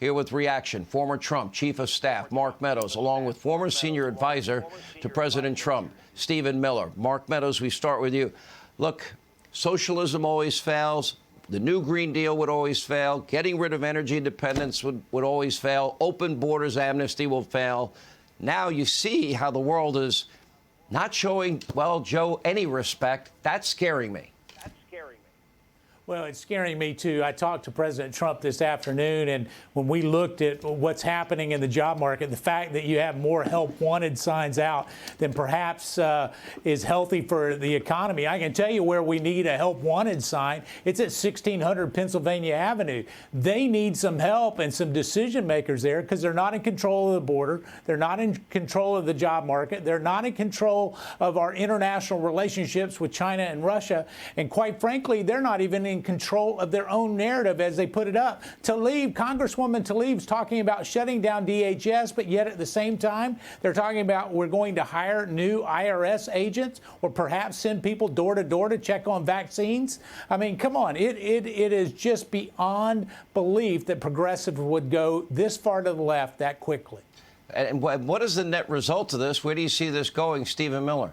Here with reaction, former Trump Chief of Staff Mark Meadows, along with former senior advisor to President Trump, Stephen Miller. Mark Meadows, we start with you. Look, socialism always fails. The new Green Deal would always fail. Getting rid of energy independence would always fail. Open borders amnesty will fail. Now you see how the world is not showing, well, Joe, any respect. That's scaring me. Well, it's scaring me, too. I talked to President Trump this afternoon, and when we looked at what's happening in the job market, the fact that you have more help wanted signs out than perhaps is healthy for the economy. I can tell you where we need a help wanted sign. It's at 1600 Pennsylvania Avenue. They need some help and some decision makers there because they're not in control of the border. They're not in control of the job market. They're not in control of our international relationships with China and Russia. And quite frankly, they're not even in control of their own narrative as they put it up. Congresswoman Tlaib's talking about shutting down DHS, but yet at the same time, they're talking about we're going to hire new IRS agents or perhaps send people door to door to check on vaccines. I mean, come on. It is just beyond belief that progressives would go this far to the left that quickly. And what is the net result of this? Where do you see this going, Stephen Miller?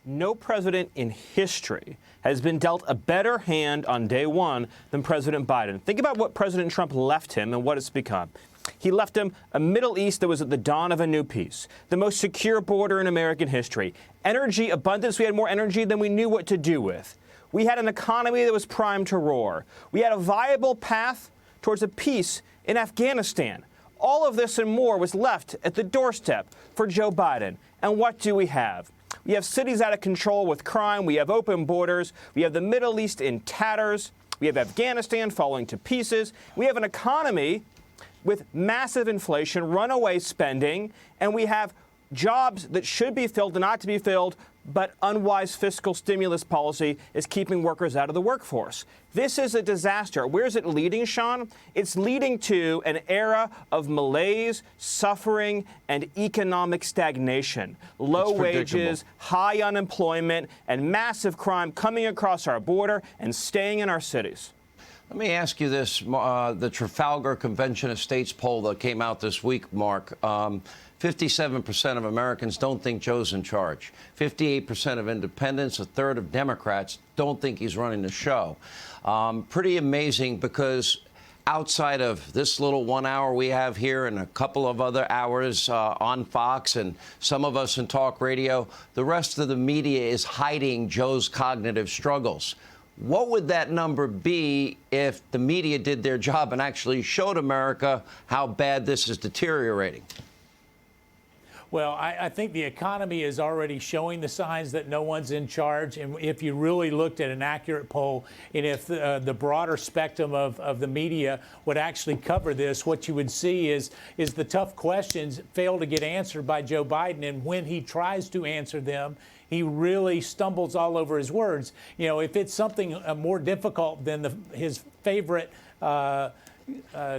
No president in history has been dealt a better hand on day one than President Biden. Think about what President Trump left him and what it's become. He left him a Middle East that was at the dawn of a new peace, the most secure border in American history, energy abundance. We had more energy than we knew what to do with. We had an economy that was primed to roar. We had a viable path towards a peace in Afghanistan. All of this and more was left at the doorstep for Joe Biden. And what do we have? We have cities out of control with crime. We have open borders. We have the Middle East in tatters. We have Afghanistan falling to pieces. We have an economy with massive inflation, runaway spending, and we have jobs that should be filled and not to be filled, but unwise fiscal stimulus policy is keeping workers out of the workforce. This is a disaster. Where is it leading, Sean? It's leading to an era of malaise, suffering, and economic stagnation. Low wages, high unemployment, and massive crime coming across our border and staying in our cities. Let me ask you this. The Trafalgar Convention of States poll that came out this week, Mark, 57% of Americans don't think Joe's in charge. 58% of independents, a third of Democrats don't think he's running the show. Pretty amazing because outside of this little 1 hour we have here and a couple of other hours on Fox and some of us in talk radio, the rest of the media is hiding Joe's cognitive struggles. What would that number be if the media did their job and actually showed America how bad this is deteriorating? Well, I think the economy is already showing the signs that no one's in charge. And if you really looked at an accurate poll, and if the broader spectrum of the media would actually cover this, what you would see is the tough questions fail to get answered by Joe Biden. And when he tries to answer them, he really stumbles all over his words. You know, if it's something more difficult than his favorite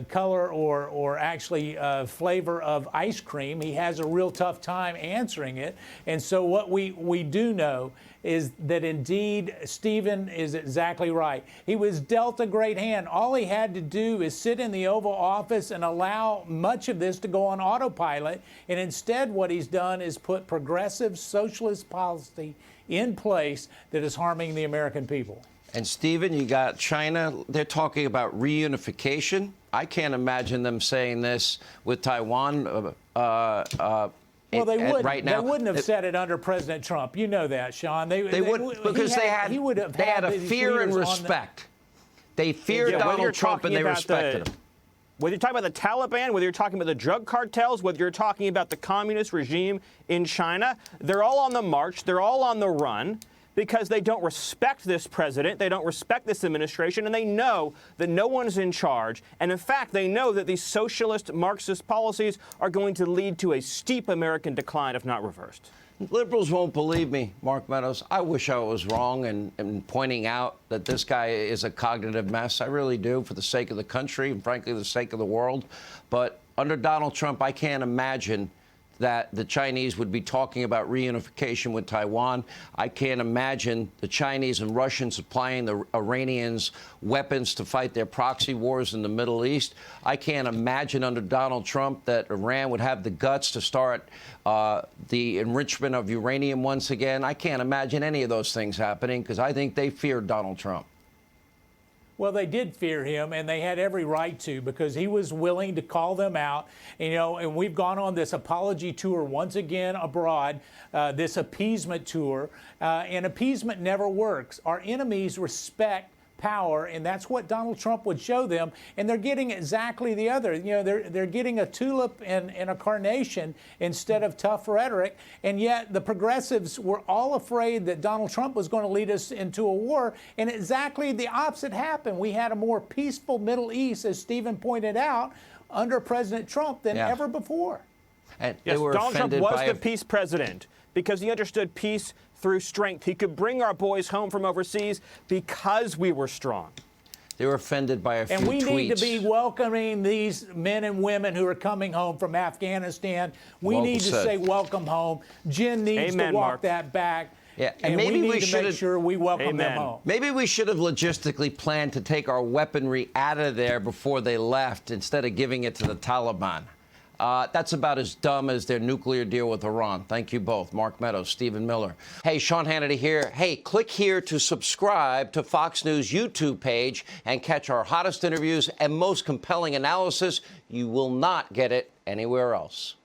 color or actually flavor of ice cream, he has a real tough time answering it. And so what we do know is that indeed Stephen is exactly right. He was dealt a great hand. All he had to do is sit in the Oval Office and allow much of this to go on autopilot. And instead what he's done is put progressive socialist policy in place that is harming the American people. And, Stephen, you got China. They're talking about reunification. I can't imagine them saying this with Taiwan well, they wouldn't. Right now. They wouldn't have said it under President Trump. You know that, Sean. They wouldn't, because they had a fear and respect. They feared Donald Trump and they respected him. Whether you're talking about the Taliban, whether you're talking about the drug cartels, whether you're talking about the communist regime in China, they're all on the march. They're all on the run, because they don't respect this president, they don't respect this administration, and they know that no one's in charge. And in fact, they know that these socialist Marxist policies are going to lead to a steep American decline, if not reversed. Liberals won't believe me, Mark Meadows. I wish I was wrong in pointing out that this guy is a cognitive mess. I really do, for the sake of the country and, frankly, the sake of the world. But under Donald Trump, I can't imagine that the Chinese would be talking about reunification with Taiwan. I can't imagine the Chinese and Russians supplying the Iranians weapons to fight their proxy wars in the Middle East. I can't imagine under Donald Trump that Iran would have the guts to start the enrichment of uranium once again. I can't imagine any of those things happening because I think they feared Donald Trump. Well, they did fear him, and they had every right to, because he was willing to call them out. And we've gone on this apology tour once again abroad, this appeasement tour, and appeasement never works. Our enemies respect power, and that's what Donald Trump would show them, and they're getting exactly the other. They're getting a tulip and a carnation instead of tough rhetoric, and yet the progressives were all afraid that Donald Trump was going to lead us into a war, and exactly the opposite happened. We had a more peaceful Middle East, as Stephen pointed out, under President Trump than ever before. And Yes, they were Donald Trump offended was by the peace president because he understood peace through strength. He could bring our boys home from overseas because we were strong. They were offended by a few tweets. And we need to be welcoming these men and women who are coming home from Afghanistan. We need to say welcome home. Jen needs to walk that back. Yeah, and maybe we need to make sure we welcome them home. Maybe we should have logistically planned to take our weaponry out of there before they left instead of giving it to the Taliban. That's about as dumb as their nuclear deal with Iran. Thank you both. Mark Meadows, Stephen Miller. Hey, Sean Hannity here. Hey, click here to subscribe to Fox News YouTube page and catch our hottest interviews and most compelling analysis. You will not get it anywhere else.